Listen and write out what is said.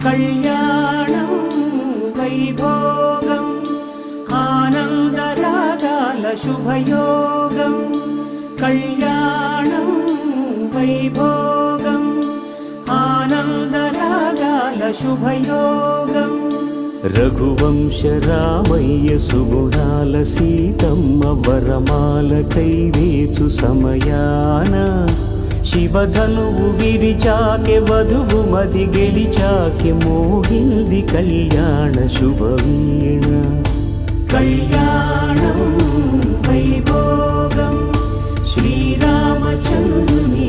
కళ్యాణం వైభోగం ఆనందరాగాల శుభయోగం కళ్యాణం వైభోగం ఆనందరాగాల శుభయోగం రఘువంశ రామయ్య సుగుణాల సీతమ్మ వరమాల కైవేచు సమయాన శివధనువు విరిచాకె వధువు మది గెలిచాకె మోగింది కళ్యాణ శుభవీణ కళ్యాణం వైభోగం శ్రీరామచంద్రుని